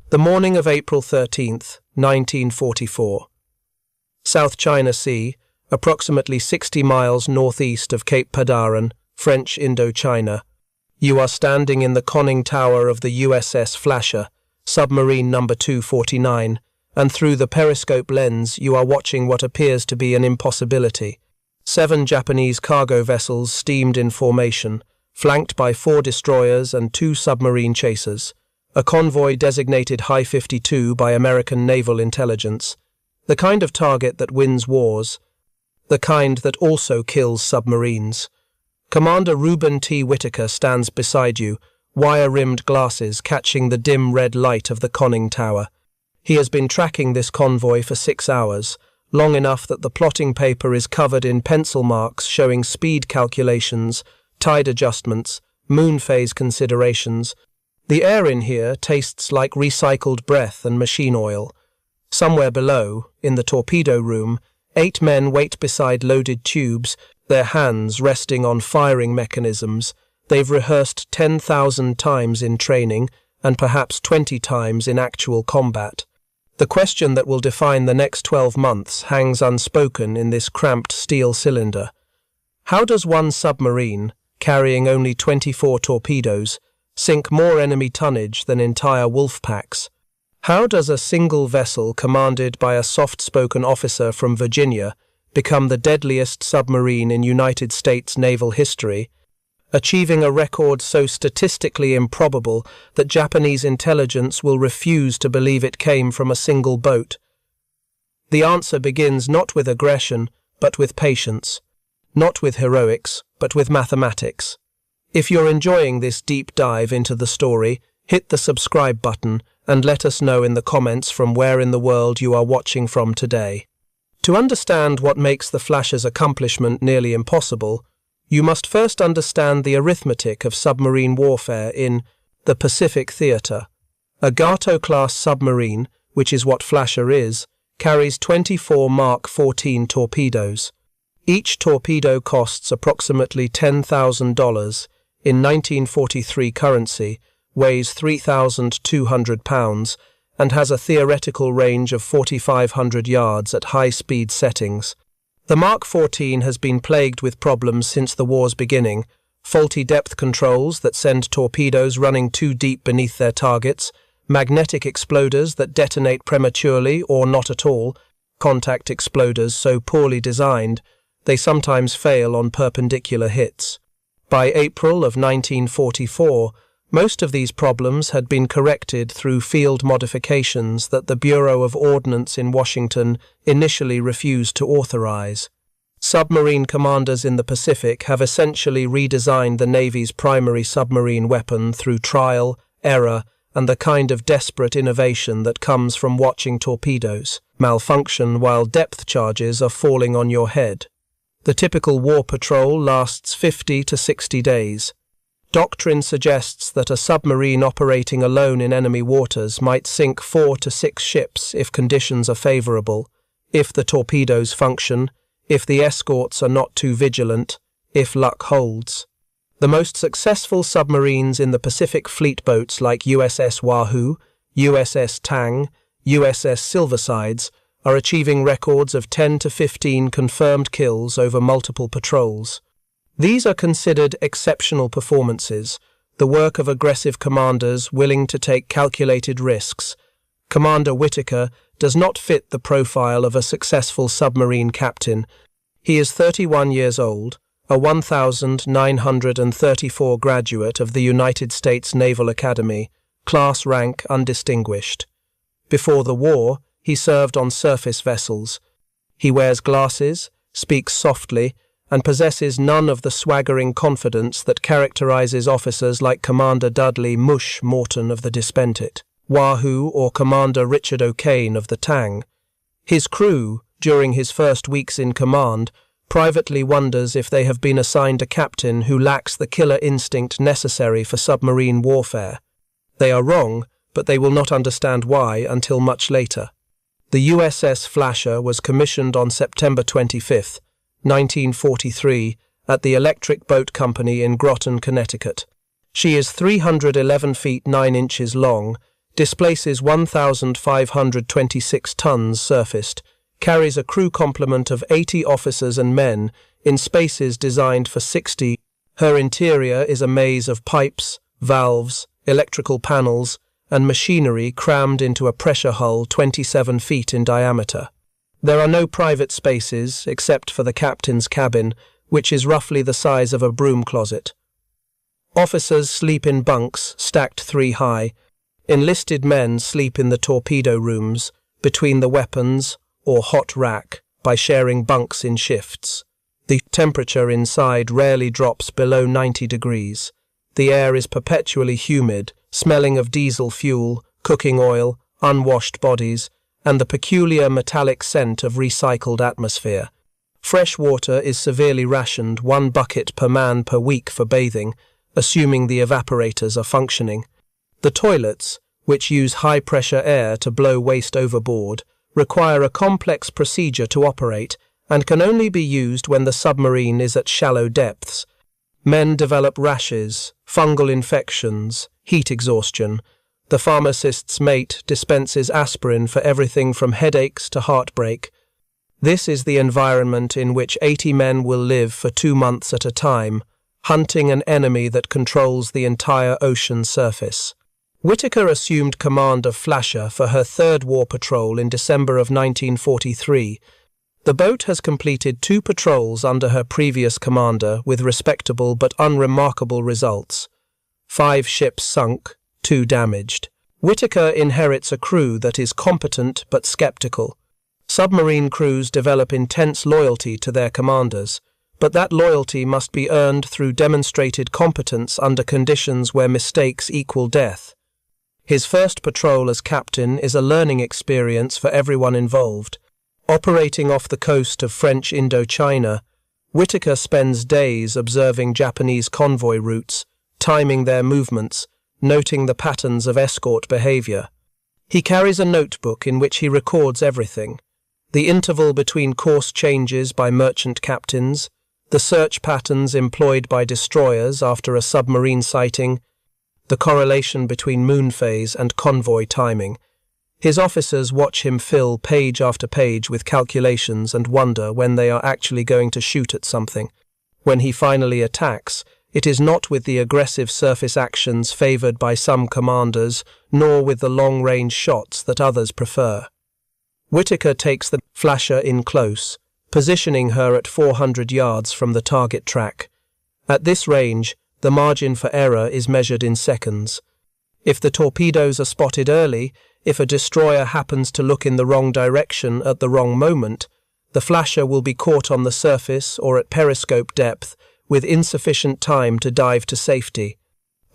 The morning of April 13th, 1944. South China Sea, approximately 60 miles northeast of Cape Padaran, French Indochina. You are standing in the conning tower of the USS Flasher, submarine number 249, and through the periscope lens you are watching what appears to be an impossibility. 7 Japanese cargo vessels steamed in formation, flanked by 4 destroyers and 2 submarine chasers. A convoy designated High 52 by American Naval Intelligence, the kind of target that wins wars, the kind that also kills submarines. Commander Reuben T. Whitaker stands beside you, wire-rimmed glasses catching the dim red light of the conning tower. He has been tracking this convoy for 6 hours, long enough that the plotting paper is covered in pencil marks showing speed calculations, tide adjustments, moon phase considerations. The air in here tastes like recycled breath and machine oil. Somewhere below, in the torpedo room, 8 men wait beside loaded tubes, their hands resting on firing mechanisms. They've rehearsed 10,000 times in training and perhaps 20 times in actual combat. The question that will define the next 12 months hangs unspoken in this cramped steel cylinder. How does one submarine, carrying only 24 torpedoes, sink more enemy tonnage than entire wolf packs? How does a single vessel commanded by a soft-spoken officer from Virginia become the deadliest submarine in United States naval history, achieving a record so statistically improbable that Japanese intelligence will refuse to believe it came from a single boat? The answer begins not with aggression, but with patience, not with heroics, but with mathematics. If you're enjoying this deep dive into the story, hit the subscribe button and let us know in the comments from where in the world you are watching from today. To understand what makes the Flasher's accomplishment nearly impossible, you must first understand the arithmetic of submarine warfare in the Pacific theater. A Gato-class submarine, which is what Flasher is, carries 24 Mark 14 torpedoes. Each torpedo costs approximately $10,000 in 1943 currency, weighs 3,200 pounds, and has a theoretical range of 4,500 yards at high-speed settings. The Mark 14 has been plagued with problems since the war's beginning: faulty depth controls that send torpedoes running too deep beneath their targets, magnetic exploders that detonate prematurely or not at all, contact exploders so poorly designed they sometimes fail on perpendicular hits. By April of 1944, most of these problems had been corrected through field modifications that the Bureau of Ordnance in Washington initially refused to authorize. Submarine commanders in the Pacific have essentially redesigned the Navy's primary submarine weapon through trial, error, and the kind of desperate innovation that comes from watching torpedoes malfunction while depth charges are falling on your head. The typical war patrol lasts 50 to 60 days. Doctrine suggests that a submarine operating alone in enemy waters might sink 4 to 6 ships if conditions are favorable, if the torpedoes function, if the escorts are not too vigilant, if luck holds. The most successful submarines in the Pacific Fleet boats like USS Wahoo, USS Tang, USS Silversides are achieving records of 10 to 15 confirmed kills over multiple patrols. These are considered exceptional performances, the work of aggressive commanders willing to take calculated risks. Commander Whitaker does not fit the profile of a successful submarine captain. He is 31 years old, a 1934 graduate of the United States Naval Academy, class rank undistinguished. Before the war, he served on surface vessels. He wears glasses, speaks softly, and possesses none of the swaggering confidence that characterizes officers like Commander Dudley "Mush" Morton of the Despentit, Wahoo, or Commander Richard O'Kane of the Tang. His crew, during his first weeks in command, privately wonders if they have been assigned a captain who lacks the killer instinct necessary for submarine warfare. They are wrong, but they will not understand why until much later. The USS Flasher was commissioned on September 25, 1943, at the Electric Boat Company in Groton, Connecticut. She is 311 feet 9 inches long, displaces 1,526 tons surfaced, carries a crew complement of 80 officers and men in spaces designed for 60. Her interior is a maze of pipes, valves, electrical panels, and machinery crammed into a pressure hull 27 feet in diameter. There are no private spaces except for the captain's cabin, which is roughly the size of a broom closet. Officers sleep in bunks stacked 3 high. Enlisted men sleep in the torpedo rooms, between the weapons or hot rack, by sharing bunks in shifts. The temperature inside rarely drops below 90 degrees. The air is perpetually humid, smelling of diesel fuel, cooking oil, unwashed bodies, and the peculiar metallic scent of recycled atmosphere. Fresh water is severely rationed, 1 bucket per man per week for bathing, assuming the evaporators are functioning. The toilets, which use high-pressure air to blow waste overboard, require a complex procedure to operate and can only be used when the submarine is at shallow depths. Men develop rashes, fungal infections, heat exhaustion. The pharmacist's mate dispenses aspirin for everything from headaches to heartbreak. This is the environment in which 80 men will live for 2 months at a time, hunting an enemy that controls the entire ocean surface. Whittaker assumed command of Flasher for her 3rd war patrol in December of 1943. The boat has completed 2 patrols under her previous commander with respectable but unremarkable results. 5 ships sunk, 2 damaged. Whittaker inherits a crew that is competent but skeptical. Submarine crews develop intense loyalty to their commanders, but that loyalty must be earned through demonstrated competence under conditions where mistakes equal death. His first patrol as captain is a learning experience for everyone involved. Operating off the coast of French Indochina, Whittaker spends days observing Japanese convoy routes, timing their movements, noting the patterns of escort behavior. He carries a notebook in which he records everything: the interval between course changes by merchant captains, the search patterns employed by destroyers after a submarine sighting, the correlation between moon phase and convoy timing. His officers watch him fill page after page with calculations and wonder when they are actually going to shoot at something. When he finally attacks, it is not with the aggressive surface actions favoured by some commanders, nor with the long-range shots that others prefer. Whittaker takes the Flasher in close, positioning her at 400 yards from the target track. At this range, the margin for error is measured in seconds. If the torpedoes are spotted early, if a destroyer happens to look in the wrong direction at the wrong moment, the Flasher will be caught on the surface or at periscope depth with insufficient time to dive to safety.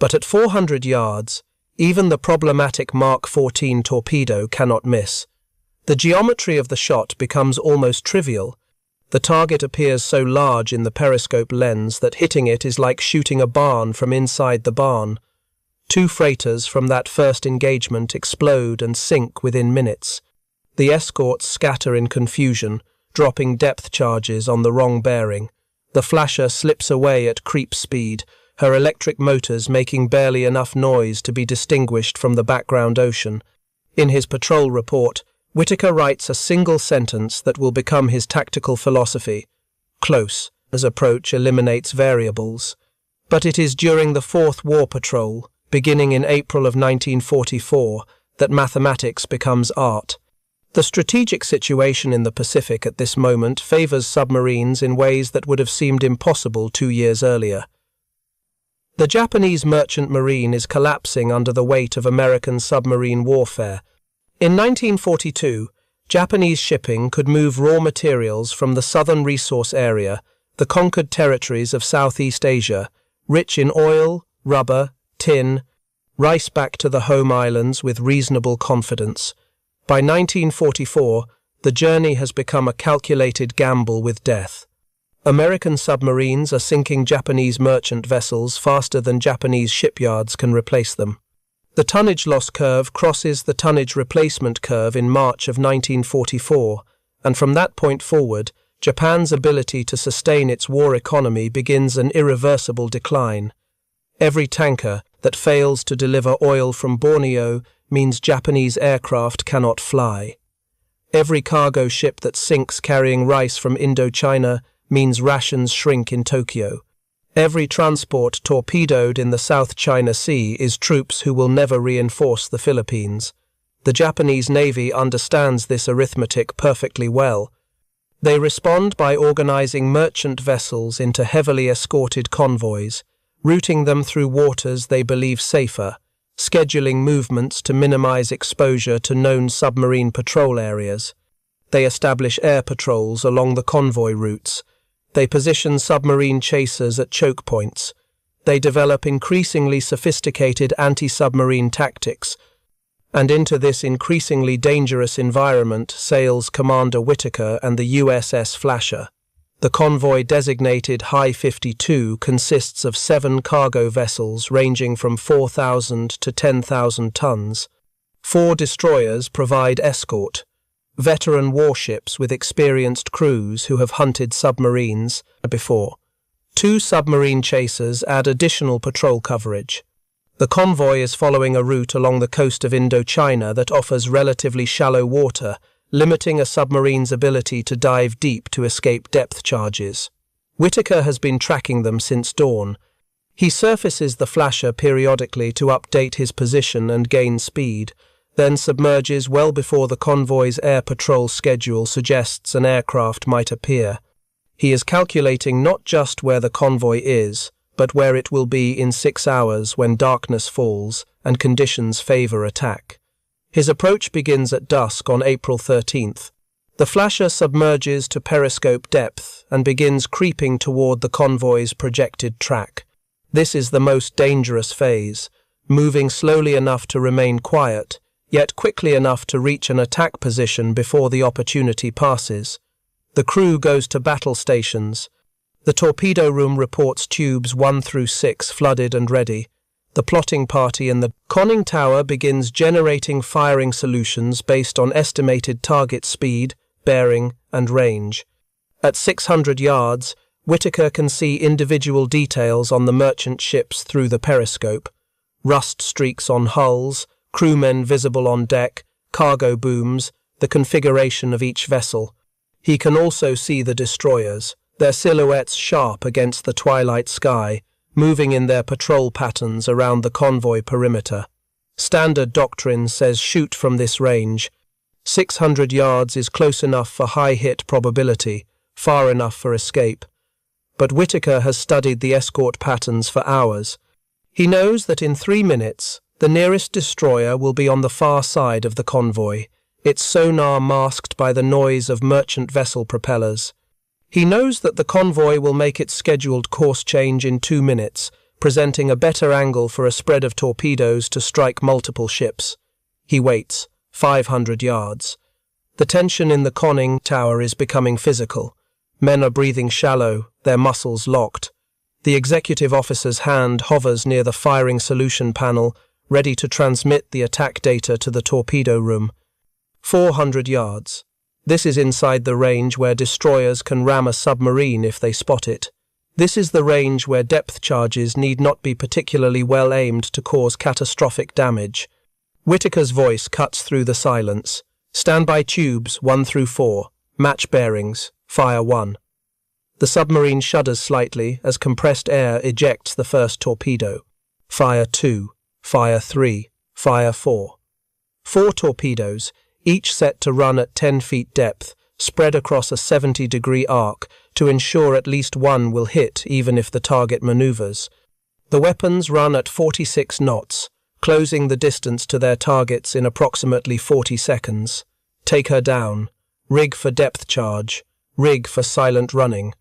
But at 400 yards, even the problematic Mark 14 torpedo cannot miss. The geometry of the shot becomes almost trivial. The target appears so large in the periscope lens that hitting it is like shooting a barn from inside the barn. 2 freighters from that first engagement explode and sink within minutes. The escorts scatter in confusion, dropping depth charges on the wrong bearing. The Flasher slips away at creep speed, her electric motors making barely enough noise to be distinguished from the background ocean. In his patrol report, Whittaker writes a single sentence that will become his tactical philosophy: close, as approach eliminates variables. But it is during the 4th war patrol, beginning in April of 1944, that mathematics becomes art. The strategic situation in the Pacific at this moment favours submarines in ways that would have seemed impossible 2 years earlier. The Japanese merchant marine is collapsing under the weight of American submarine warfare. In 1942, Japanese shipping could move raw materials from the southern resource area, the conquered territories of Southeast Asia, rich in oil, rubber, tin, rice, back to the home islands with reasonable confidence. By 1944, the journey has become a calculated gamble with death. American submarines are sinking Japanese merchant vessels faster than Japanese shipyards can replace them. The tonnage loss curve crosses the tonnage replacement curve in March of 1944, and from that point forward, Japan's ability to sustain its war economy begins an irreversible decline. Every tanker that fails to deliver oil from Borneo means Japanese aircraft cannot fly. Every cargo ship that sinks carrying rice from Indochina means rations shrink in Tokyo. Every transport torpedoed in the South China Sea is troops who will never reinforce the Philippines. The Japanese Navy understands this arithmetic perfectly well. They respond by organizing merchant vessels into heavily escorted convoys, routing them through waters they believe safer, scheduling movements to minimize exposure to known submarine patrol areas. They establish air patrols along the convoy routes. They position submarine chasers at choke points. They develop increasingly sophisticated anti-submarine tactics. And into this increasingly dangerous environment sails Commander Whittaker and the USS Flasher. The convoy designated High 52 consists of 7 cargo vessels ranging from 4,000 to 10,000 tons. 4 destroyers provide escort, veteran warships with experienced crews who have hunted submarines before. 2 submarine chasers add additional patrol coverage. The convoy is following a route along the coast of Indochina that offers relatively shallow water, limiting a submarine's ability to dive deep to escape depth charges. Whittaker has been tracking them since dawn. He surfaces the Flasher periodically to update his position and gain speed, then submerges well before the convoy's air patrol schedule suggests an aircraft might appear. He is calculating not just where the convoy is, but where it will be in 6 hours when darkness falls and conditions favor attack. His approach begins at dusk on April 13th. The Flasher submerges to periscope depth and begins creeping toward the convoy's projected track. This is the most dangerous phase, moving slowly enough to remain quiet, yet quickly enough to reach an attack position before the opportunity passes. The crew goes to battle stations. The torpedo room reports tubes 1 through 6 flooded and ready. The plotting party in the conning tower begins generating firing solutions based on estimated target speed, bearing, and range. At 600 yards, Whittaker can see individual details on the merchant ships through the periscope. Rust streaks on hulls, crewmen visible on deck, cargo booms, the configuration of each vessel. He can also see the destroyers, their silhouettes sharp against the twilight sky, moving in their patrol patterns around the convoy perimeter. Standard doctrine says shoot from this range. 600 yards is close enough for high hit probability, far enough for escape. But Whittaker has studied the escort patterns for hours. He knows that in 3 minutes, the nearest destroyer will be on the far side of the convoy, its sonar masked by the noise of merchant vessel propellers. He knows that the convoy will make its scheduled course change in 2 minutes, presenting a better angle for a spread of torpedoes to strike multiple ships. He waits, 500 yards. The tension in the conning tower is becoming physical. Men are breathing shallow, their muscles locked. The executive officer's hand hovers near the firing solution panel, ready to transmit the attack data to the torpedo room. 400 yards. This is inside the range where destroyers can ram a submarine if they spot it. This is the range where depth charges need not be particularly well aimed to cause catastrophic damage. Whittaker's voice cuts through the silence. Standby tubes 1 through 4. Match bearings. Fire 1. The submarine shudders slightly as compressed air ejects the first torpedo. Fire 2. Fire 3. Fire 4. 4 torpedoes, each set to run at 10 feet depth, spread across a 70-degree arc to ensure at least one will hit even if the target maneuvers. The weapons run at 46 knots, closing the distance to their targets in approximately 40 seconds. Take her down. Rig for depth charge. Rig for silent running.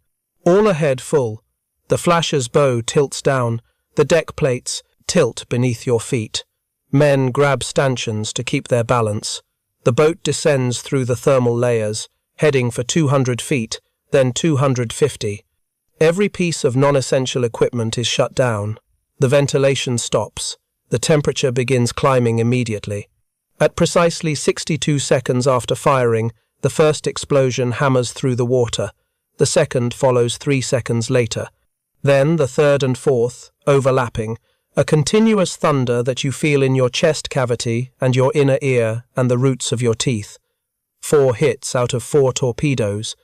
All ahead full. The Flasher's bow tilts down. The deck plates tilt beneath your feet. Men grab stanchions to keep their balance. The boat descends through the thermal layers, heading for 200 feet, then 250. Every piece of non-essential equipment is shut down. The ventilation stops. The temperature begins climbing immediately. At precisely 62 seconds after firing, the first explosion hammers through the water. The second follows 3 seconds later. Then the third and fourth, overlapping, A continuous thunder that you feel in your chest cavity and your inner ear and the roots of your teeth. 4 hits out of 4 torpedoes.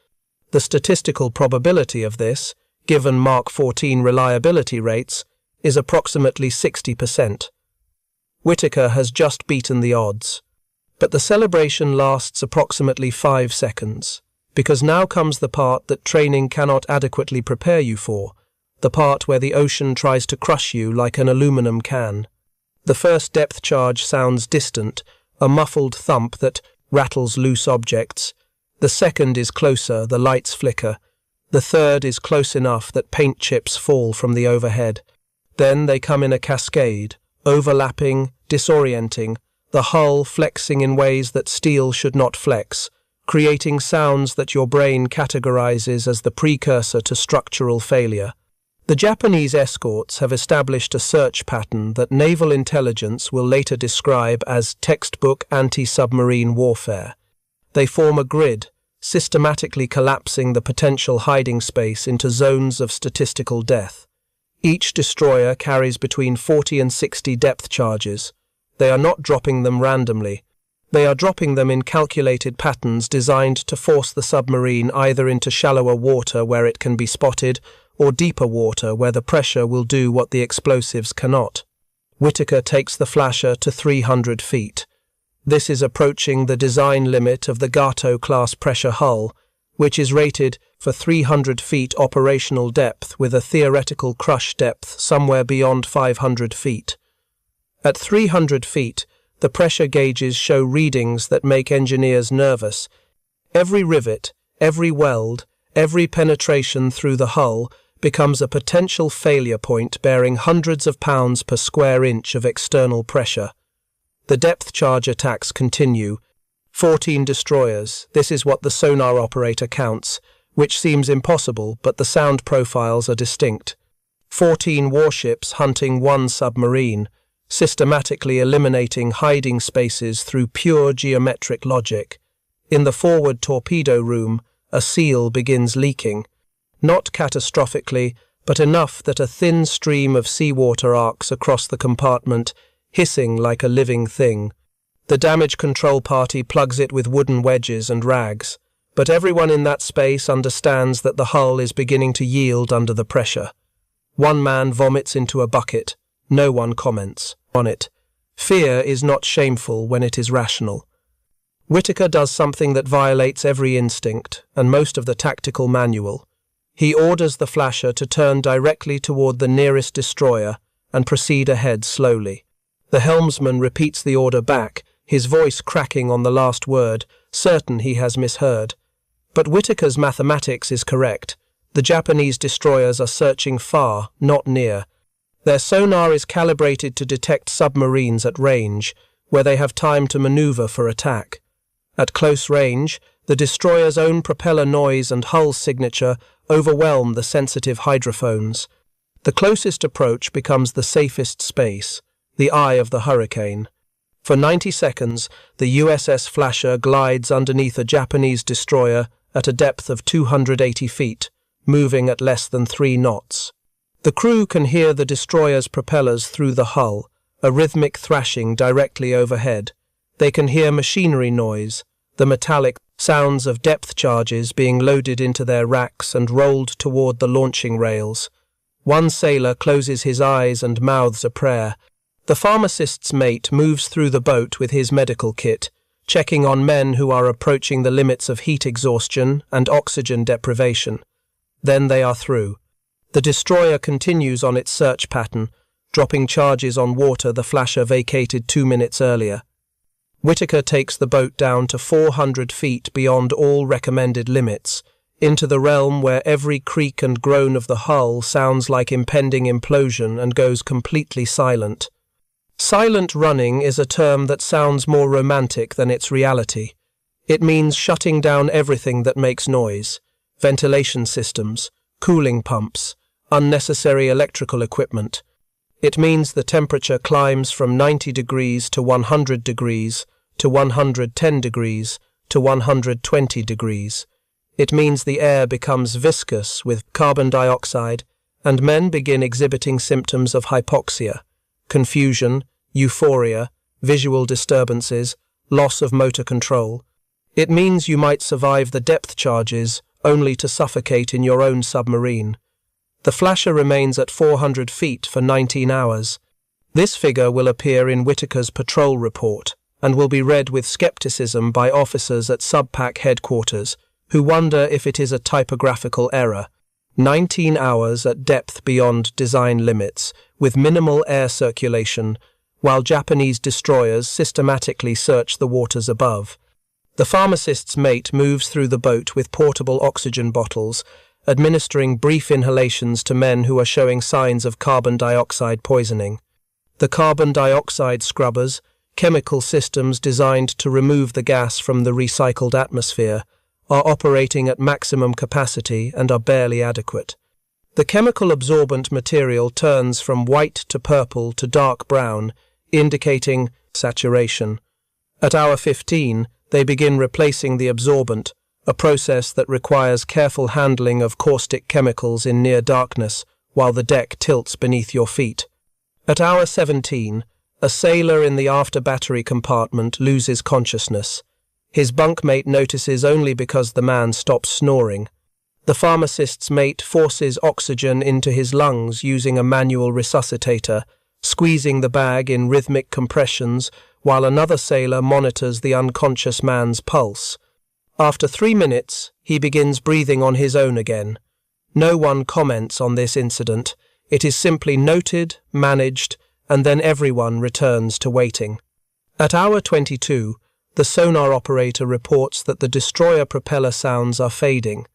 The statistical probability of this, given Mark 14 reliability rates, is approximately 60%. Whittaker has just beaten the odds. But the celebration lasts approximately 5 seconds, because now comes the part that training cannot adequately prepare you for, the part where the ocean tries to crush you like an aluminum can. The first depth charge sounds distant, a muffled thump that rattles loose objects. The second is closer, the lights flicker. The third is close enough that paint chips fall from the overhead. Then they come in a cascade, overlapping, disorienting, the hull flexing in ways that steel should not flex, creating sounds that your brain categorizes as the precursor to structural failure. The Japanese escorts have established a search pattern that naval intelligence will later describe as textbook anti-submarine warfare. They form a grid, systematically collapsing the potential hiding space into zones of statistical death. Each destroyer carries between 40 and 60 depth charges. They are not dropping them randomly. They are dropping them in calculated patterns designed to force the submarine either into shallower water where it can be spotted, or deeper water where the pressure will do what the explosives cannot. Whittaker takes the Flasher to 300 feet. This is approaching the design limit of the Gato-class pressure hull, which is rated for 300 feet operational depth with a theoretical crush depth somewhere beyond 500 feet. At 300 feet, the pressure gauges show readings that make engineers nervous. Every rivet, every weld, every penetration through the hull becomes a potential failure point bearing hundreds of pounds per square inch of external pressure. The depth charge attacks continue. 14 destroyers, this is what the sonar operator counts, which seems impossible, but the sound profiles are distinct. 14 warships hunting 1 submarine, systematically eliminating hiding spaces through pure geometric logic. In the forward torpedo room, a seal begins leaking. Not catastrophically, but enough that a thin stream of seawater arcs across the compartment, hissing like a living thing. The damage control party plugs it with wooden wedges and rags, but everyone in that space understands that the hull is beginning to yield under the pressure. One man vomits into a bucket. No one comments on it. Fear is not shameful when it is rational. Whittaker does something that violates every instinct and most of the tactical manual. He orders the Flasher to turn directly toward the nearest destroyer and proceed ahead slowly. The helmsman repeats the order back, his voice cracking on the last word, certain he has misheard. But Whittaker's mathematics is correct. The Japanese destroyers are searching far, not near. Their sonar is calibrated to detect submarines at range, where they have time to maneuver for attack. At close range, the destroyer's own propeller noise and hull signature overwhelm the sensitive hydrophones. The closest approach becomes the safest space, the eye of the hurricane. For 90 seconds, the USS Flasher glides underneath a Japanese destroyer at a depth of 280 feet, moving at less than 3 knots. The crew can hear the destroyer's propellers through the hull, a rhythmic thrashing directly overhead. They can hear machinery noise, the metallic sounds of depth charges being loaded into their racks and rolled toward the launching rails. One sailor closes his eyes and mouths a prayer. The pharmacist's mate moves through the boat with his medical kit, checking on men who are approaching the limits of heat exhaustion and oxygen deprivation. Then they are through. The destroyer continues on its search pattern, dropping charges on water the Flasher vacated 2 minutes earlier. Whittaker takes the boat down to 400 feet beyond all recommended limits, into the realm where every creak and groan of the hull sounds like impending implosion and goes completely silent. Silent running is a term that sounds more romantic than its reality. It means shutting down everything that makes noise: ventilation systems, cooling pumps, unnecessary electrical equipment. It means the temperature climbs from 90 degrees to 100 degrees, to 110 degrees, to 120 degrees. It means the air becomes viscous with carbon dioxide, and men begin exhibiting symptoms of hypoxia, confusion, euphoria, visual disturbances, loss of motor control. It means you might survive the depth charges only to suffocate in your own submarine. The Flasher remains at 400 feet for 19 hours. This figure will appear in Whittaker's patrol report and will be read with skepticism by officers at Subpac headquarters who wonder if it is a typographical error. 19 hours at depth beyond design limits, with minimal air circulation, while Japanese destroyers systematically search the waters above. The pharmacist's mate moves through the boat with portable oxygen bottles, administering brief inhalations to men who are showing signs of carbon dioxide poisoning. The carbon dioxide scrubbers, chemical systems designed to remove the gas from the recycled atmosphere, are operating at maximum capacity and are barely adequate. The chemical absorbent material turns from white to purple to dark brown, indicating saturation. At hour 15, they begin replacing the absorbent, a process that requires careful handling of caustic chemicals in near darkness while the deck tilts beneath your feet. At hour 17, a sailor in the after battery compartment loses consciousness. His bunkmate notices only because the man stops snoring. The pharmacist's mate forces oxygen into his lungs using a manual resuscitator, squeezing the bag in rhythmic compressions while another sailor monitors the unconscious man's pulse. After 3 minutes, he begins breathing on his own again. No one comments on this incident. It is simply noted, managed, and then everyone returns to waiting. At hour 22, the sonar operator reports that the destroyer propeller sounds are fading.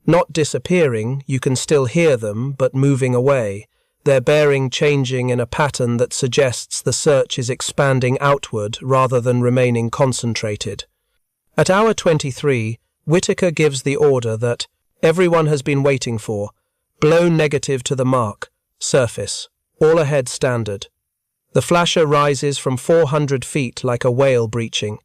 Not disappearing, you can still hear them, but moving away, their bearing changing in a pattern that suggests the search is expanding outward rather than remaining concentrated. At hour 23, Whittaker gives the order that everyone has been waiting for, blow negative to the mark, surface, all ahead standard. The Flasher rises from 400 feet like a whale breaching.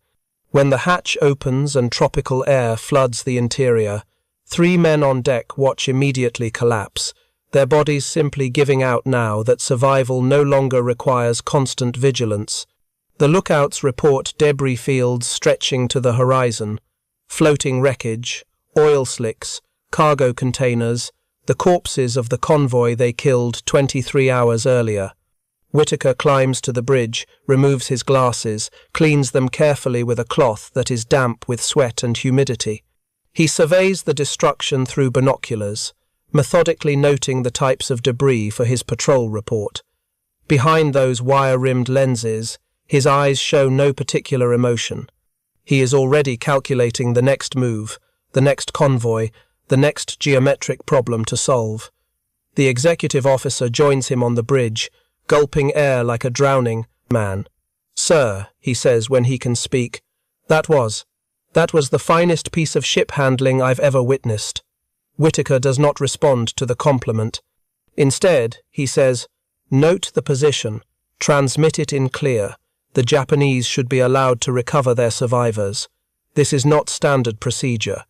When the hatch opens and tropical air floods the interior, 3 men on deck watch immediately collapse, their bodies simply giving out now that survival no longer requires constant vigilance. The lookouts report debris fields stretching to the horizon, floating wreckage, oil slicks, cargo containers, the corpses of the convoy they killed 23 hours earlier. Whittaker climbs to the bridge, removes his glasses, cleans them carefully with a cloth that is damp with sweat and humidity. He surveys the destruction through binoculars, methodically noting the types of debris for his patrol report. Behind those wire-rimmed lenses, his eyes show no particular emotion. He is already calculating the next move, the next convoy, the next geometric problem to solve. The executive officer joins him on the bridge, gulping air like a drowning man. "Sir," he says when he can speak, that was the finest piece of ship handling I've ever witnessed." Whittaker does not respond to the compliment. Instead, he says, "Note the position, transmit it in clear. The Japanese should be allowed to recover their survivors. This is not standard procedure.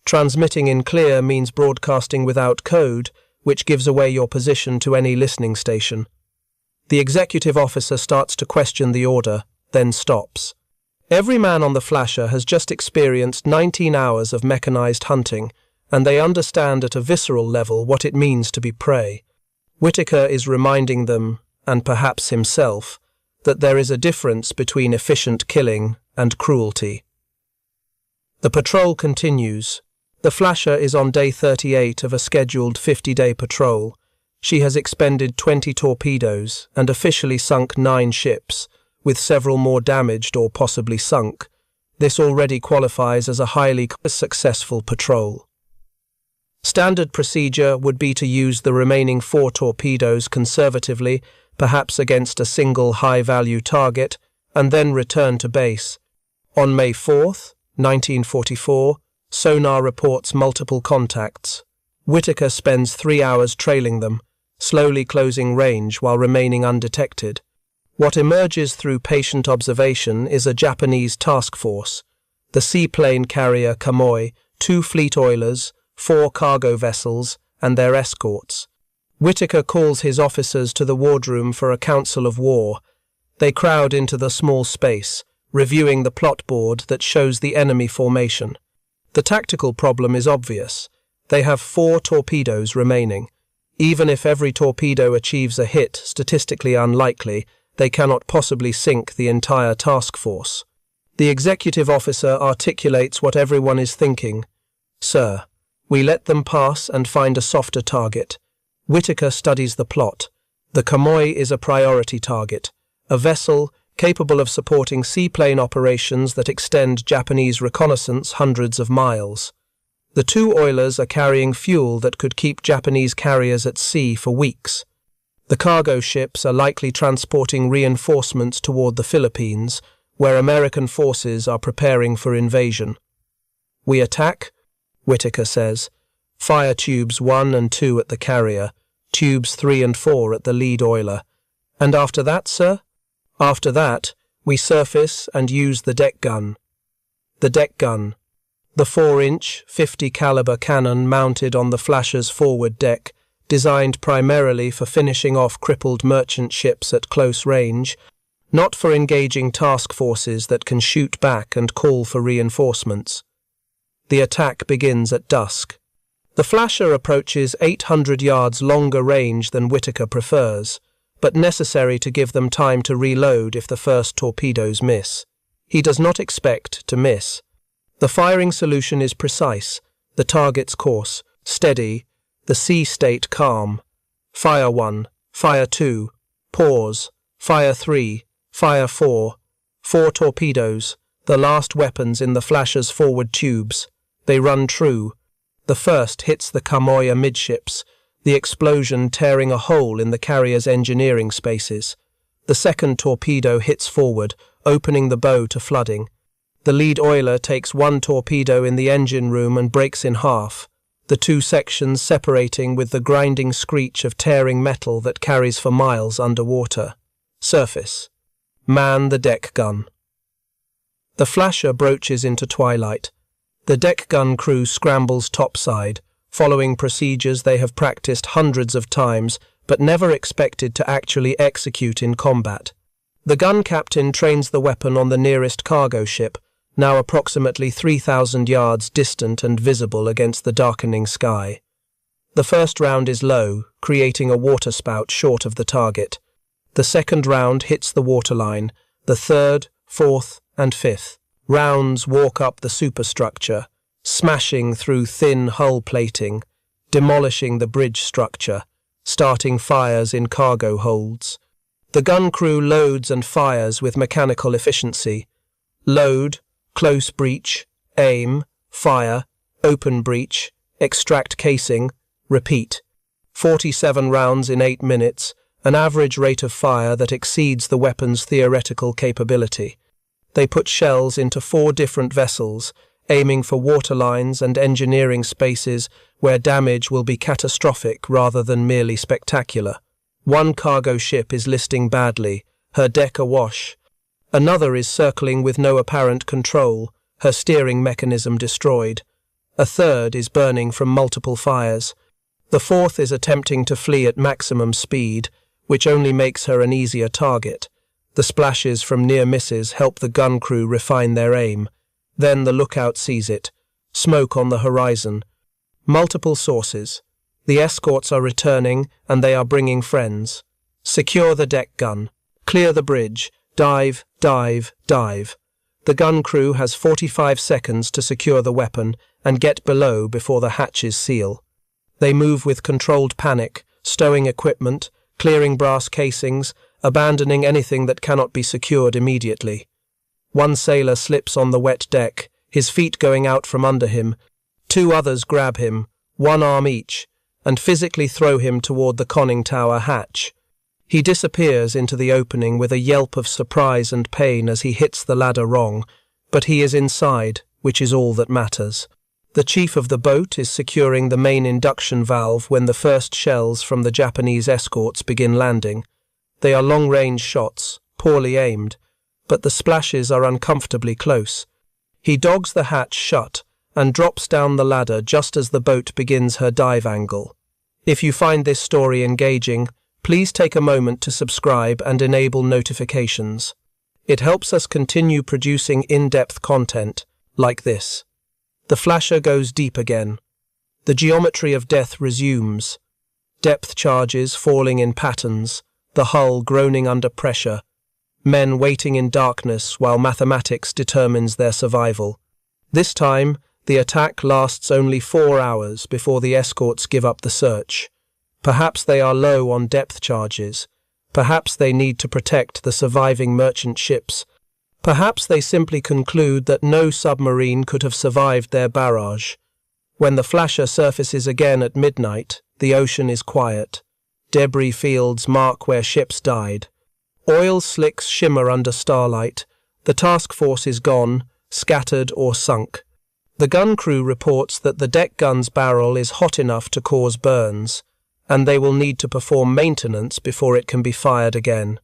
Transmitting in clear means broadcasting without code, which gives away your position to any listening station." The executive officer starts to question the order, then stops. Every man on the Flasher has just experienced 19 hours of mechanized hunting, and they understand at a visceral level what it means to be prey. Whittaker is reminding them, and perhaps himself, that there is a difference between efficient killing and cruelty. The patrol continues. The Flasher is on day 38 of a scheduled 50-day patrol. She has expended 20 torpedoes and officially sunk 9 ships, with several more damaged or possibly sunk. This already qualifies as a highly successful patrol. Standard procedure would be to use the remaining 4 torpedoes conservatively, perhaps against a single high-value target, and then return to base. On May 4th, 1944, sonar reports multiple contacts. Whittaker spends 3 hours trailing them, slowly closing range while remaining undetected. What emerges through patient observation is a Japanese task force, the seaplane carrier Kamoi, 2 fleet oilers, 4 cargo vessels, and their escorts. Whitaker calls his officers to the wardroom for a council of war. They crowd into the small space, reviewing the plot board that shows the enemy formation. The tactical problem is obvious. They have 4 torpedoes remaining. Even if every torpedo achieves a hit, statistically unlikely, they cannot possibly sink the entire task force. The executive officer articulates what everyone is thinking. Sir, we let them pass and find a softer target. Whitaker studies the plot. The convoy is a priority target, a vessel capable of supporting seaplane operations that extend Japanese reconnaissance hundreds of miles. The 2 oilers are carrying fuel that could keep Japanese carriers at sea for weeks. The cargo ships are likely transporting reinforcements toward the Philippines, where American forces are preparing for invasion. We attack, Whitaker says. Fire tubes 1 and 2 at the carrier, tubes 3 and 4 at the lead oiler. And after that, sir? After that, we surface and use the deck gun. The deck gun. The 4-inch, 50-caliber cannon mounted on the Flasher's forward deck, designed primarily for finishing off crippled merchant ships at close range, not for engaging task forces that can shoot back and call for reinforcements. The attack begins at dusk. The Flasher approaches 800 yards longer range than Whitaker prefers, but necessary to give them time to reload if the first torpedoes miss. He does not expect to miss. The firing solution is precise, the target's course, steady, the sea state calm. Fire 1, fire 2, pause, fire 3, fire 4. 4 torpedoes, the last weapons in the Flasher's forward tubes. They run true. The first hits the convoy amidships, the explosion tearing a hole in the carrier's engineering spaces. The second torpedo hits forward, opening the bow to flooding. The lead oiler takes 1 torpedo in the engine room and breaks in half, the 2 sections separating with the grinding screech of tearing metal that carries for miles underwater. Surface. Man the deck gun. The Flasher broaches into twilight. The deck gun crew scrambles topside, following procedures they have practiced hundreds of times but never expected to actually execute in combat. The gun captain trains the weapon on the nearest cargo ship, now approximately 3,000 yards distant and visible against the darkening sky. The first round is low, creating a waterspout short of the target. The second round hits the waterline. The third, fourth, and fifth rounds walk up the superstructure, smashing through thin hull plating, demolishing the bridge structure, starting fires in cargo holds. The gun crew loads and fires with mechanical efficiency. Load, close breach, aim, fire, open breach, extract casing, repeat. 47 rounds in 8 minutes, an average rate of fire that exceeds the weapon's theoretical capability. They put shells into 4 different vessels, aiming for waterlines and engineering spaces where damage will be catastrophic rather than merely spectacular. 1 cargo ship is listing badly, her deck awash. Another is circling with no apparent control, her steering mechanism destroyed. A third is burning from multiple fires. The 4th is attempting to flee at maximum speed, which only makes her an easier target. The splashes from near misses help the gun crew refine their aim. Then the lookout sees it. Smoke on the horizon. Multiple sources. The escorts are returning, and they are bringing friends. Secure the deck gun. Clear the bridge. Dive, dive, dive. The gun crew has 45 seconds to secure the weapon and get below before the hatches seal. They move with controlled panic, stowing equipment, clearing brass casings, abandoning anything that cannot be secured immediately. 1 sailor slips on the wet deck, his feet going out from under him. 2 others grab him, 1 arm each, and physically throw him toward the conning tower hatch. He disappears into the opening with a yelp of surprise and pain as he hits the ladder wrong, but he is inside, which is all that matters. The chief of the boat is securing the main induction valve when the first shells from the Japanese escorts begin landing. They are long-range shots, poorly aimed, but the splashes are uncomfortably close. He dogs the hatch shut and drops down the ladder just as the boat begins her dive angle. If you find this story engaging, please take a moment to subscribe and enable notifications. It helps us continue producing in-depth content like this. The Flasher goes deep again. The geometry of death resumes. Depth charges falling in patterns, the hull groaning under pressure, men waiting in darkness while mathematics determines their survival. This time, the attack lasts only 4 hours before the escorts give up the search. Perhaps they are low on depth charges. Perhaps they need to protect the surviving merchant ships. Perhaps they simply conclude that no submarine could have survived their barrage. When the Flasher surfaces again at midnight, the ocean is quiet. Debris fields mark where ships died. Oil slicks shimmer under starlight. The task force is gone, scattered or sunk. The gun crew reports that the deck gun's barrel is hot enough to cause burns, and they will need to perform maintenance before it can be fired again.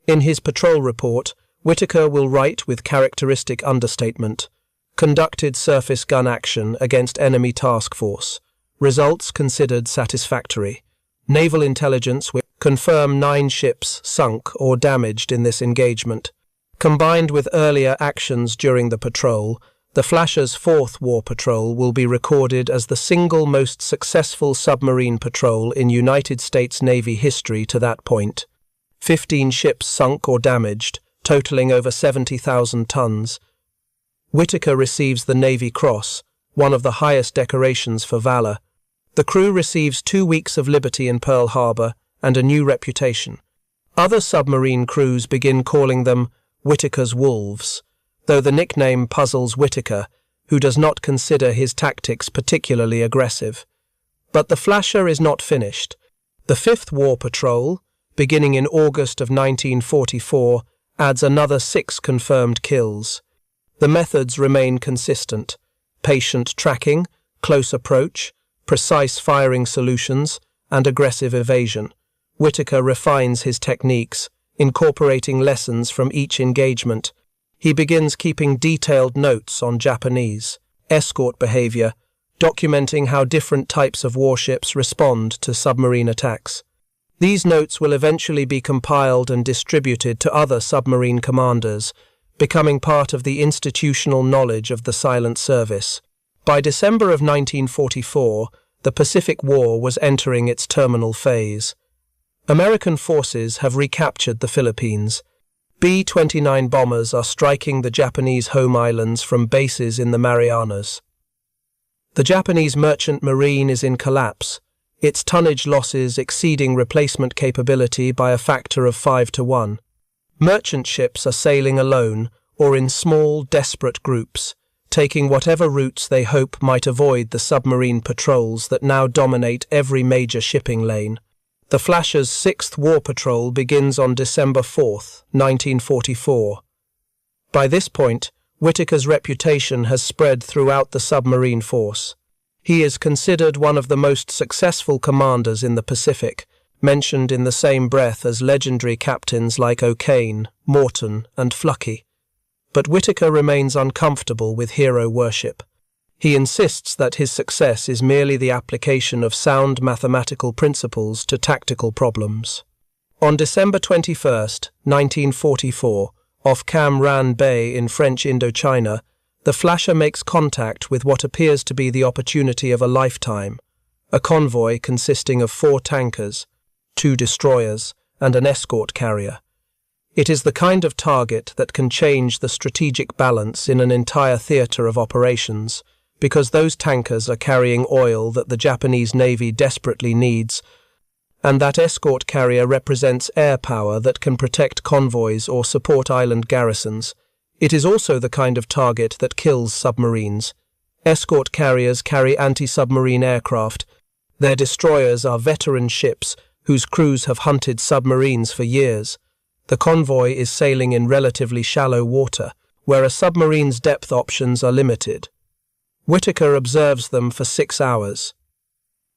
In his patrol report, Whittaker will write with characteristic understatement, "Conducted surface gun action against enemy task force. Results considered satisfactory. Naval intelligence will confirm 9 ships sunk or damaged in this engagement." Combined with earlier actions during the patrol, the Flasher's 4th war patrol will be recorded as the single most successful submarine patrol in United States Navy history to that point. 15 ships sunk or damaged, totaling over 70,000 tons. Whittaker receives the Navy Cross, one of the highest decorations for valor. The crew receives 2 weeks of liberty in Pearl Harbor and a new reputation. Other submarine crews begin calling them Whittaker's Wolves, though the nickname puzzles Whittaker, who does not consider his tactics particularly aggressive. But the Flasher is not finished. The 5th War Patrol, beginning in August of 1944, adds another 6 confirmed kills. The methods remain consistent: patient tracking, close approach, precise firing solutions, and aggressive evasion. Whittaker refines his techniques, incorporating lessons from each engagement. He begins keeping detailed notes on Japanese escort behavior, documenting how different types of warships respond to submarine attacks. These notes will eventually be compiled and distributed to other submarine commanders, becoming part of the institutional knowledge of the silent service. By December of 1944, the Pacific War was entering its terminal phase. American forces have recaptured the Philippines. B-29 bombers are striking the Japanese home islands from bases in the Marianas. The Japanese merchant marine is in collapse, its tonnage losses exceeding replacement capability by a factor of 5 to 1. Merchant ships are sailing alone or in small, desperate groups, taking whatever routes they hope might avoid the submarine patrols that now dominate every major shipping lane. The Flasher's 6th War Patrol begins on December 4, 1944. By this point, Whittaker's reputation has spread throughout the submarine force. He is considered one of the most successful commanders in the Pacific, mentioned in the same breath as legendary captains like O'Kane, Morton, and Fluckey. But Whittaker remains uncomfortable with hero worship. He insists that his success is merely the application of sound mathematical principles to tactical problems. On December 21, 1944, off Cam Ranh Bay in French Indochina, the Flasher makes contact with what appears to be the opportunity of a lifetime, a convoy consisting of 4 tankers, 2 destroyers, and an escort carrier. It is the kind of target that can change the strategic balance in an entire theatre of operations, because those tankers are carrying oil that the Japanese Navy desperately needs, and that escort carrier represents air power that can protect convoys or support island garrisons. It is also the kind of target that kills submarines. Escort carriers carry anti-submarine aircraft. Their destroyers are veteran ships whose crews have hunted submarines for years. The convoy is sailing in relatively shallow water, where a submarine's depth options are limited. Whittaker observes them for 6 hours.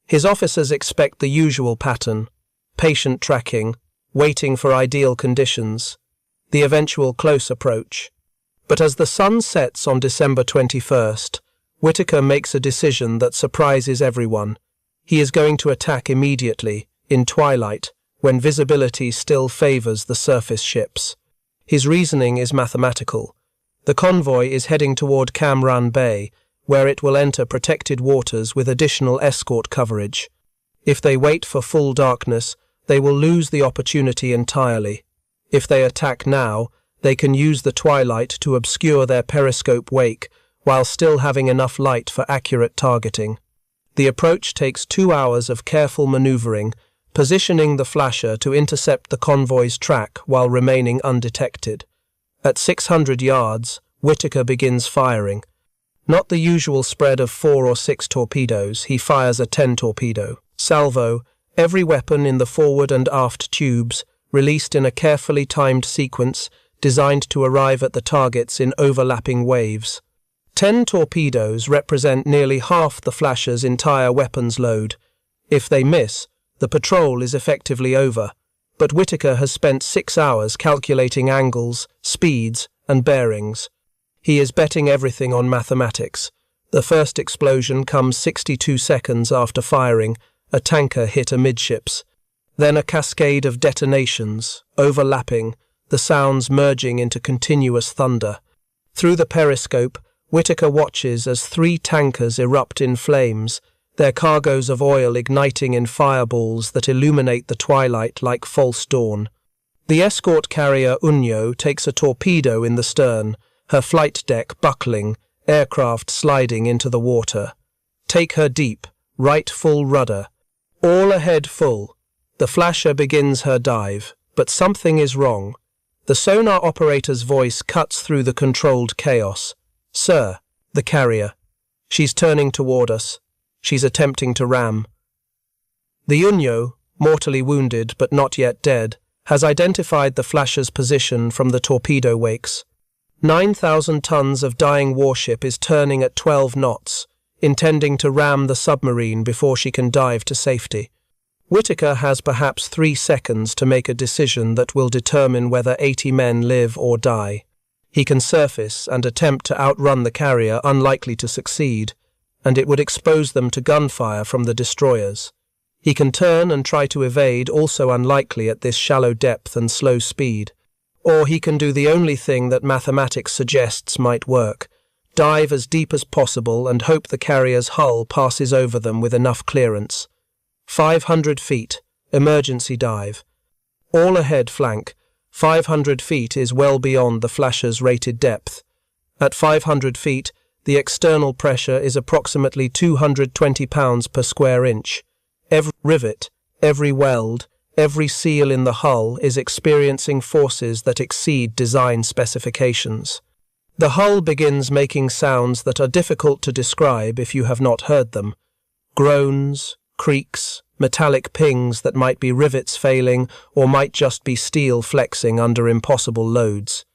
His officers expect the usual pattern: patient tracking, waiting for ideal conditions, the eventual close approach. But as the sun sets on December 21st, Whittaker makes a decision that surprises everyone. He is going to attack immediately, in twilight, when visibility still favors the surface ships. His reasoning is mathematical. The convoy is heading toward Cam Ranh Bay, where it will enter protected waters with additional escort coverage. If they wait for full darkness, they will lose the opportunity entirely. If they attack now, they can use the twilight to obscure their periscope wake while still having enough light for accurate targeting. The approach takes 2 hours of careful maneuvering, positioning the Flasher to intercept the convoy's track while remaining undetected. At 600 yards, Whittaker begins firing. Not the usual spread of 4 or 6 torpedoes, he fires a 10-torpedo salvo, every weapon in the forward and aft tubes, released in a carefully timed sequence designed to arrive at the targets in overlapping waves. 10 torpedoes represent nearly half the Flasher's entire weapons load. If they miss, the patrol is effectively over, but Whittaker has spent 6 hours calculating angles, speeds, and bearings. He is betting everything on mathematics. The first explosion comes 62 seconds after firing. A tanker hit amidships. Then a cascade of detonations, overlapping, the sounds merging into continuous thunder. Through the periscope, Whittaker watches as 3 tankers erupt in flames, their cargoes of oil igniting in fireballs that illuminate the twilight like false dawn. The escort carrier Unyo takes a torpedo in the stern, her flight deck buckling, aircraft sliding into the water. Take her deep, right full rudder. All ahead full. The Flasher begins her dive, but something is wrong. The sonar operator's voice cuts through the controlled chaos. "Sir," the carrier. She's turning toward us. She's attempting to ram. The Unyo, mortally wounded but not yet dead, has identified the Flasher's position from the torpedo wakes. 9,000 tons of dying warship is turning at 12 knots, intending to ram the submarine before she can dive to safety. Whittaker has perhaps 3 seconds to make a decision that will determine whether 80 men live or die. He can surface and attempt to outrun the carrier, unlikely to succeed, and it would expose them to gunfire from the destroyers. He can turn and try to evade, also unlikely at this shallow depth and slow speed. Or he can do the only thing that mathematics suggests might work, dive as deep as possible and hope the carrier's hull passes over them with enough clearance. 500 feet, emergency dive. All ahead flank. 500 feet is well beyond the Flasher's rated depth. At 500 feet, the external pressure is approximately 220 pounds per square inch. Every rivet, every weld, every seal in the hull is experiencing forces that exceed design specifications. The hull begins making sounds that are difficult to describe if you have not heard them. Groans, creaks, metallic pings that might be rivets failing or might just be steel flexing under impossible loads.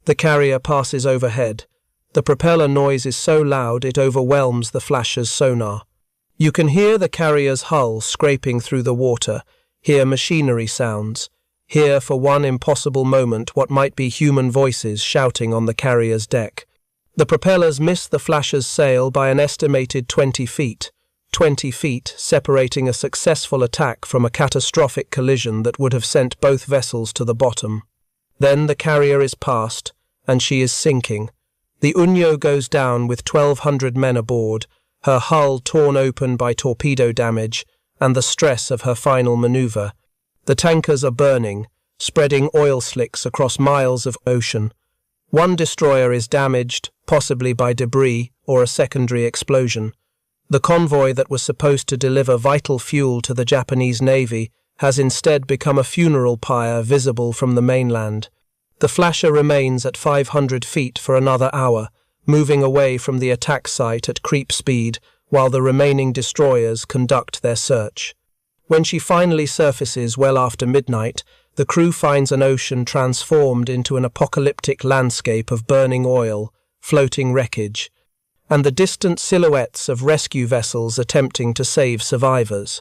The carrier passes overhead. The propeller noise is so loud it overwhelms the Flasher's sonar. You can hear the carrier's hull scraping through the water, hear machinery sounds, hear for one impossible moment what might be human voices shouting on the carrier's deck. The propellers miss the Flasher's sail by an estimated 20 feet. 20 feet separating a successful attack from a catastrophic collision that would have sent both vessels to the bottom. Then the carrier is past, and she is sinking. The Unyo goes down with 1,200 men aboard, her hull torn open by torpedo damage and the stress of her final maneuver. The tankers are burning, spreading oil slicks across miles of ocean. One destroyer is damaged, possibly by debris or a secondary explosion. The convoy that was supposed to deliver vital fuel to the Japanese Navy has instead become a funeral pyre visible from the mainland. The Flasher remains at 500 feet for another hour, moving away from the attack site at creep speed while the remaining destroyers conduct their search. When she finally surfaces well after midnight, the crew finds an ocean transformed into an apocalyptic landscape of burning oil, floating wreckage, and the distant silhouettes of rescue vessels attempting to save survivors.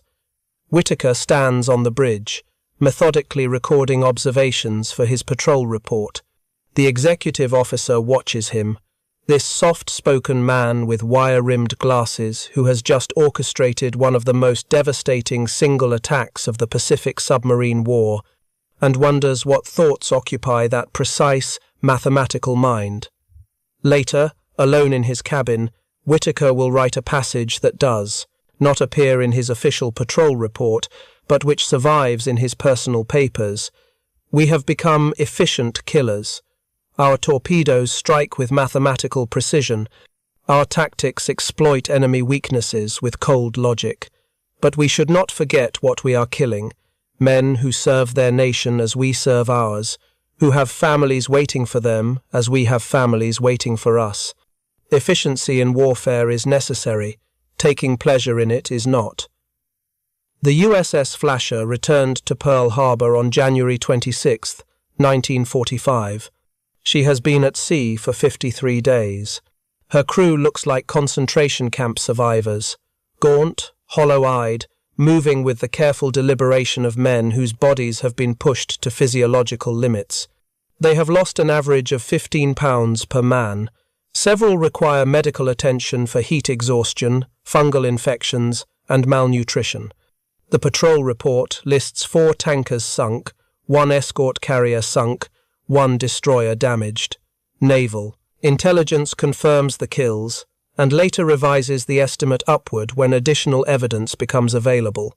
Whittaker stands on the bridge, methodically recording observations for his patrol report. The executive officer watches him. This soft-spoken man with wire-rimmed glasses who has just orchestrated one of the most devastating single attacks of the Pacific Submarine War, and wonders what thoughts occupy that precise, mathematical mind. Later, alone in his cabin, Whittaker will write a passage that does not appear in his official patrol report, but which survives in his personal papers. We have become efficient killers. Our torpedoes strike with mathematical precision. Our tactics exploit enemy weaknesses with cold logic. But we should not forget what we are killing. Men who serve their nation as we serve ours, who have families waiting for them as we have families waiting for us. Efficiency in warfare is necessary. Taking pleasure in it is not. The USS Flasher returned to Pearl Harbor on January 26, 1945. She has been at sea for 53 days. Her crew looks like concentration camp survivors, gaunt, hollow-eyed, moving with the careful deliberation of men whose bodies have been pushed to physiological limits. They have lost an average of 15 pounds per man. Several require medical attention for heat exhaustion, fungal infections, and malnutrition. The patrol report lists 4 tankers sunk, 1 escort carrier sunk, 1 destroyer damaged. Naval intelligence confirms the kills and later revises the estimate upward when additional evidence becomes available.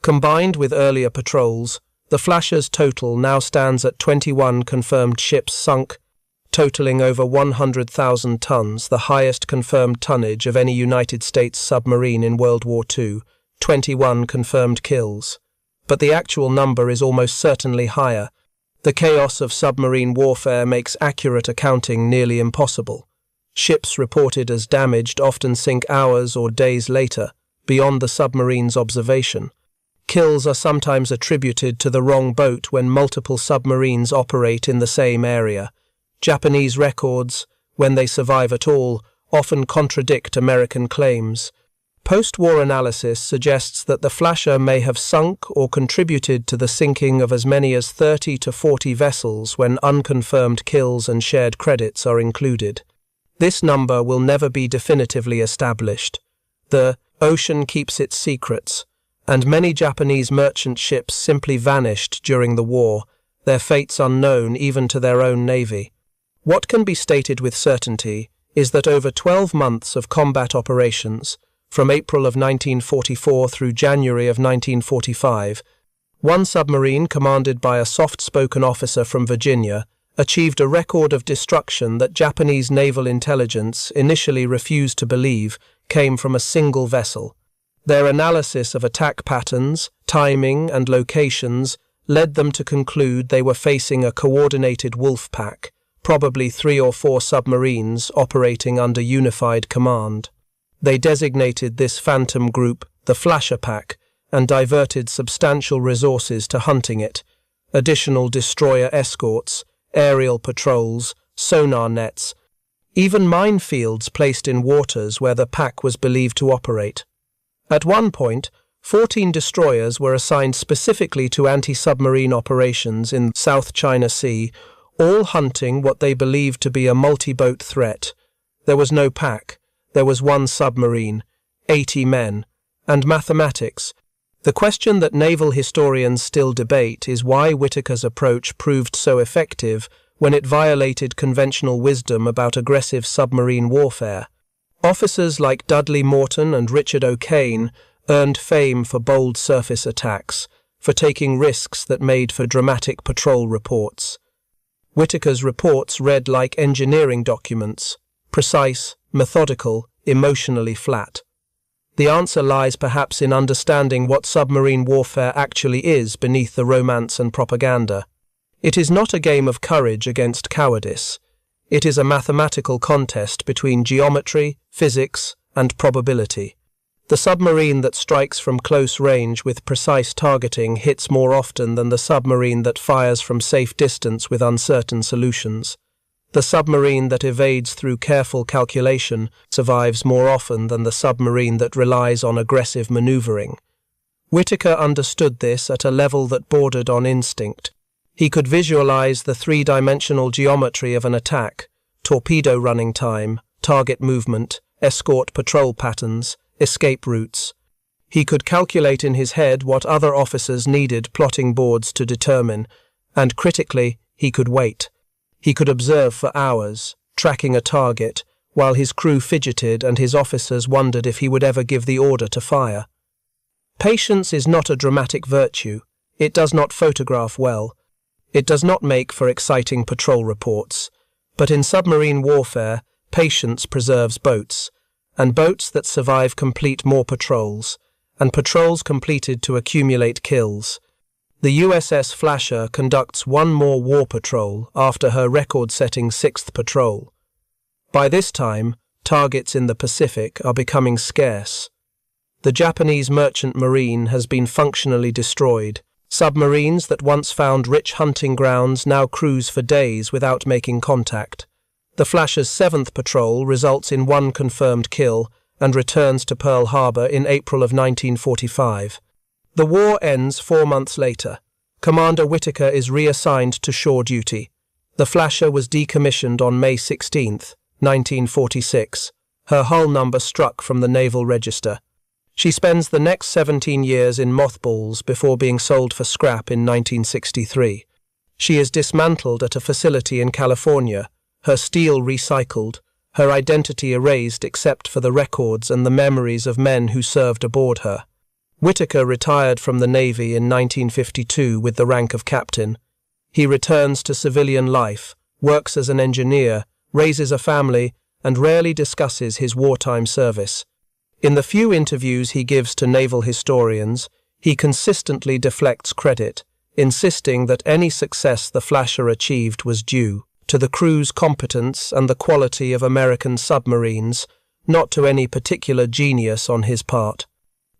Combined with earlier patrols, the Flasher's total now stands at 21 confirmed ships sunk, totaling over 100,000 tons, the highest confirmed tonnage of any United States submarine in World War II, 21 confirmed kills. But the actual number is almost certainly higher. The chaos of submarine warfare makes accurate accounting nearly impossible. Ships reported as damaged often sink hours or days later, beyond the submarine's observation. Kills are sometimes attributed to the wrong boat when multiple submarines operate in the same area. Japanese records, when they survive at all, often contradict American claims. Post-war analysis suggests that the Flasher may have sunk or contributed to the sinking of as many as 30 to 40 vessels when unconfirmed kills and shared credits are included. This number will never be definitively established. The ocean keeps its secrets, and many Japanese merchant ships simply vanished during the war, their fates unknown even to their own navy. What can be stated with certainty is that over 12 months of combat operations, from April of 1944 through January of 1945, one submarine commanded by a soft-spoken officer from Virginia achieved a record of destruction that Japanese naval intelligence initially refused to believe came from a single vessel. Their analysis of attack patterns, timing, and locations led them to conclude they were facing a coordinated wolf pack, probably 3 or 4 submarines operating under unified command. They designated this phantom group the Flasher Pack and diverted substantial resources to hunting it. Additional destroyer escorts, aerial patrols, sonar nets, even minefields placed in waters where the pack was believed to operate. At one point, 14 destroyers were assigned specifically to anti-submarine operations in South China Sea, all hunting what they believed to be a multi-boat threat. There was no pack. There was 1 submarine, 80 men, and mathematics. The question that naval historians still debate is why Whittaker's approach proved so effective when it violated conventional wisdom about aggressive submarine warfare. Officers like Dudley Morton and Richard O'Kane earned fame for bold surface attacks, for taking risks that made for dramatic patrol reports. Whittaker's reports read like engineering documents, precise, methodical, emotionally flat. The answer lies perhaps in understanding what submarine warfare actually is beneath the romance and propaganda. It is not a game of courage against cowardice. It is a mathematical contest between geometry, physics, and probability. The submarine that strikes from close range with precise targeting hits more often than the submarine that fires from safe distance with uncertain solutions. The submarine that evades through careful calculation survives more often than the submarine that relies on aggressive maneuvering. Whittaker understood this at a level that bordered on instinct. He could visualize the 3-dimensional geometry of an attack: torpedo running time, target movement, escort patrol patterns, escape routes. He could calculate in his head what other officers needed plotting boards to determine, and critically, he could wait. He could observe for hours, tracking a target, while his crew fidgeted and his officers wondered if he would ever give the order to fire. Patience is not a dramatic virtue. It does not photograph well. It does not make for exciting patrol reports. But in submarine warfare, patience preserves boats, and boats that survive complete more patrols, and patrols completed to accumulate kills. The USS Flasher conducts one more war patrol after her record-setting 6th patrol. By this time, targets in the Pacific are becoming scarce. The Japanese merchant marine has been functionally destroyed. Submarines that once found rich hunting grounds now cruise for days without making contact. The Flasher's 7th patrol results in one confirmed kill and returns to Pearl Harbor in April of 1945. The war ends 4 months later. Commander Whittaker is reassigned to shore duty. The Flasher was decommissioned on May 16, 1946. Her hull number struck from the Naval Register. She spends the next 17 years in mothballs before being sold for scrap in 1963. She is dismantled at a facility in California, her steel recycled, her identity erased except for the records and the memories of men who served aboard her. Whittaker retired from the Navy in 1952 with the rank of captain. He returns to civilian life, works as an engineer, raises a family, and rarely discusses his wartime service. In the few interviews he gives to naval historians, he consistently deflects credit, insisting that any success the Flasher achieved was due to the crew's competence and the quality of American submarines, not to any particular genius on his part.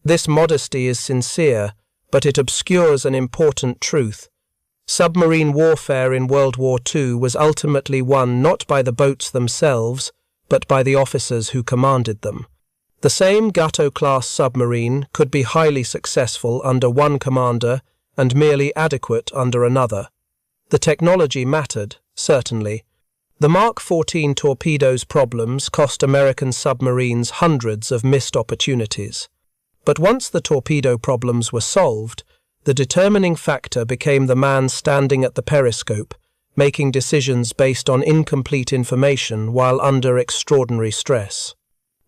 This modesty is sincere, but it obscures an important truth. Submarine warfare in World War II was ultimately won not by the boats themselves, but by the officers who commanded them. The same Gato-class submarine could be highly successful under one commander and merely adequate under another. The technology mattered, certainly. The Mark 14 torpedoes problems cost American submarines hundreds of missed opportunities. But once the torpedo problems were solved, the determining factor became the man standing at the periscope, making decisions based on incomplete information while under extraordinary stress.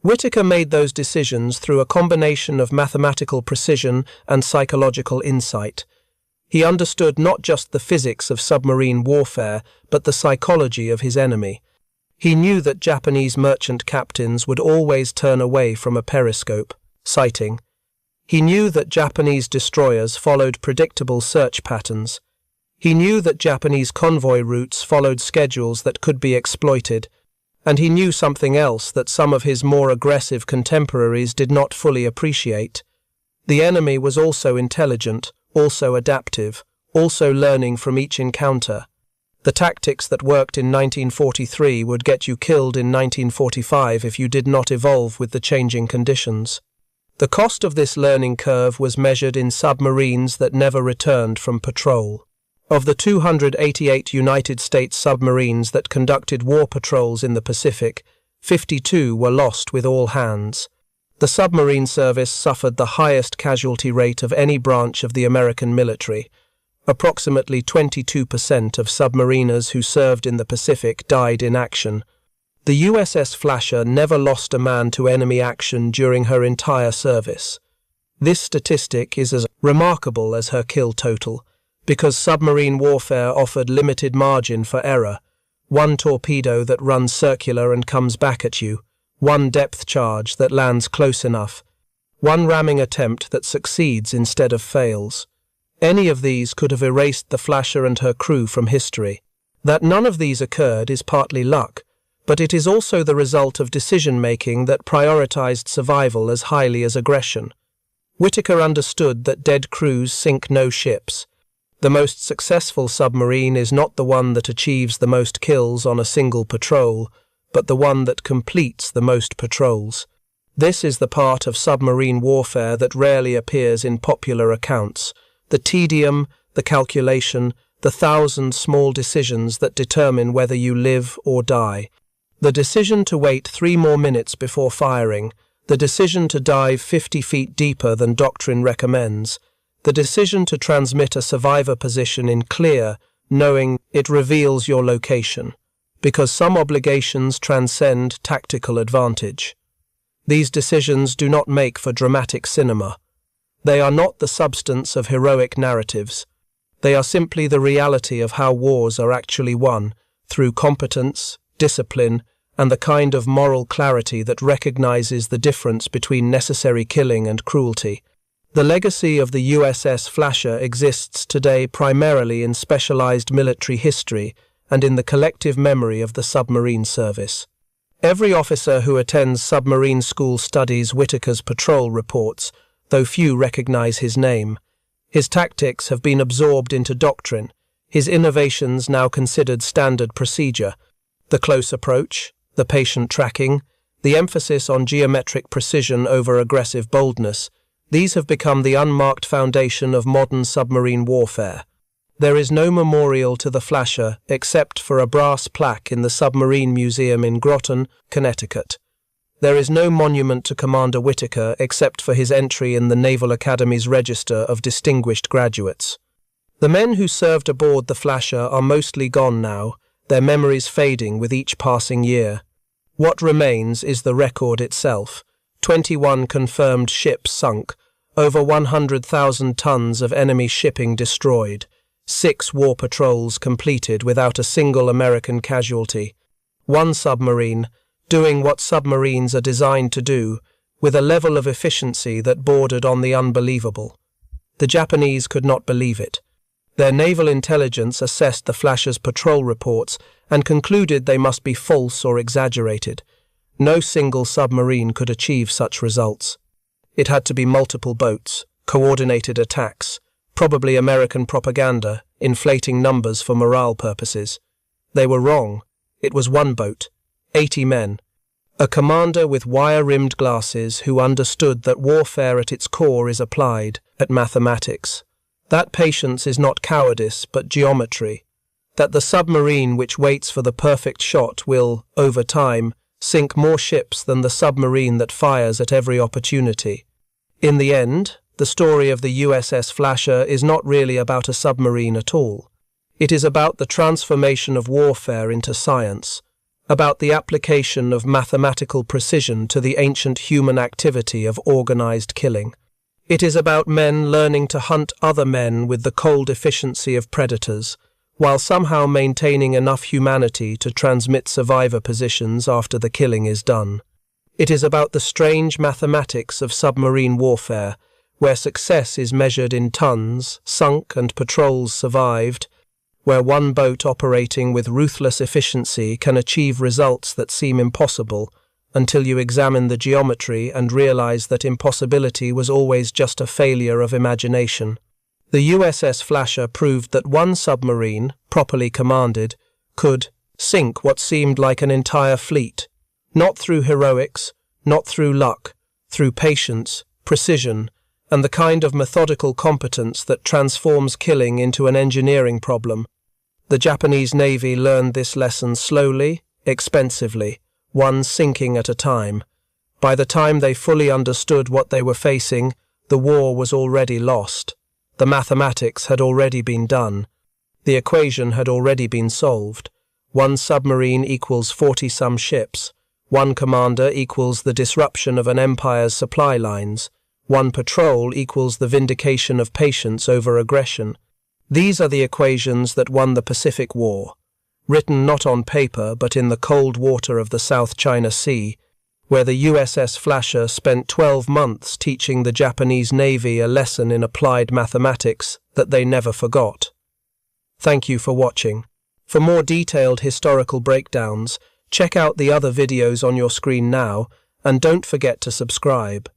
Whittaker made those decisions through a combination of mathematical precision and psychological insight. He understood not just the physics of submarine warfare, but the psychology of his enemy. He knew that Japanese merchant captains would always turn away from a periscope, sighting. He knew that Japanese destroyers followed predictable search patterns. He knew that Japanese convoy routes followed schedules that could be exploited, and he knew something else that some of his more aggressive contemporaries did not fully appreciate. The enemy was also intelligent, also adaptive, also learning from each encounter. The tactics that worked in 1943 would get you killed in 1945 if you did not evolve with the changing conditions. The cost of this learning curve was measured in submarines that never returned from patrol. Of the 288 United States submarines that conducted war patrols in the Pacific, 52 were lost with all hands. The submarine service suffered the highest casualty rate of any branch of the American military. Approximately 22% of submariners who served in the Pacific died in action. The USS Flasher never lost a man to enemy action during her entire service. This statistic is as remarkable as her kill total, because submarine warfare offered limited margin for error. One torpedo that runs circular and comes back at you, one depth charge that lands close enough, one ramming attempt that succeeds instead of fails. Any of these could have erased the Flasher and her crew from history. That none of these occurred is partly luck, but it is also the result of decision-making that prioritized survival as highly as aggression. Whittaker understood that dead crews sink no ships. The most successful submarine is not the one that achieves the most kills on a single patrol, but the one that completes the most patrols. This is the part of submarine warfare that rarely appears in popular accounts. The tedium, the calculation, the 1,000 small decisions that determine whether you live or die. The decision to wait 3 more minutes before firing, the decision to dive 50 feet deeper than doctrine recommends, the decision to transmit a survivor position in clear, knowing it reveals your location, because some obligations transcend tactical advantage. These decisions do not make for dramatic cinema. They are not the substance of heroic narratives. They are simply the reality of how wars are actually won, through competence, discipline, and the kind of moral clarity that recognizes the difference between necessary killing and cruelty. The legacy of the USS Flasher exists today primarily in specialized military history and in the collective memory of the submarine service. Every officer who attends submarine school studies Whitaker's patrol reports, though few recognize his name. His tactics have been absorbed into doctrine, his innovations now considered standard procedure. The close approach, the patient tracking, the emphasis on geometric precision over aggressive boldness, these have become the unmarked foundation of modern submarine warfare. There is no memorial to the Flasher except for a brass plaque in the Submarine Museum in Groton, Connecticut. There is no monument to Commander Whitaker except for his entry in the Naval Academy's Register of Distinguished Graduates. The men who served aboard the Flasher are mostly gone now, their memories fading with each passing year. What remains is the record itself. 21 confirmed ships sunk, over 100,000 tons of enemy shipping destroyed, 6 war patrols completed without a single American casualty, 1 submarine, doing what submarines are designed to do, with a level of efficiency that bordered on the unbelievable. The Japanese could not believe it. Their naval intelligence assessed the Flasher's patrol reports and concluded they must be false or exaggerated. No single submarine could achieve such results. It had to be multiple boats, coordinated attacks, probably American propaganda, inflating numbers for morale purposes. They were wrong. It was 1 boat, 80 men. A commander with wire-rimmed glasses who understood that warfare at its core is applied at mathematics. That patience is not cowardice, but geometry. That the submarine which waits for the perfect shot will, over time, sink more ships than the submarine that fires at every opportunity. In the end, the story of the USS Flasher is not really about a submarine at all. It is about the transformation of warfare into science, about the application of mathematical precision to the ancient human activity of organized killing. It is about men learning to hunt other men with the cold efficiency of predators, while somehow maintaining enough humanity to transmit survivor positions after the killing is done. It is about the strange mathematics of submarine warfare, where success is measured in tons, sunk and patrols survived, where 1 boat operating with ruthless efficiency can achieve results that seem impossible, until you examine the geometry and realize that impossibility was always just a failure of imagination. The USS Flasher proved that 1 submarine, properly commanded, could sink what seemed like an entire fleet, not through heroics, not through luck, through patience, precision, and the kind of methodical competence that transforms killing into an engineering problem. The Japanese Navy learned this lesson slowly, expensively, 1 sinking at a time. By the time they fully understood what they were facing, the war was already lost. The mathematics had already been done. The equation had already been solved. 1 submarine equals 40-some ships. 1 commander equals the disruption of an empire's supply lines. 1 patrol equals the vindication of patience over aggression. These are the equations that won the Pacific War, written not on paper but in the cold water of the South China Sea, where the USS Flasher spent 12 months teaching the Japanese Navy a lesson in applied mathematics that they never forgot. Thank you for watching. For more detailed historical breakdowns, check out the other videos on your screen now, and don't forget to subscribe.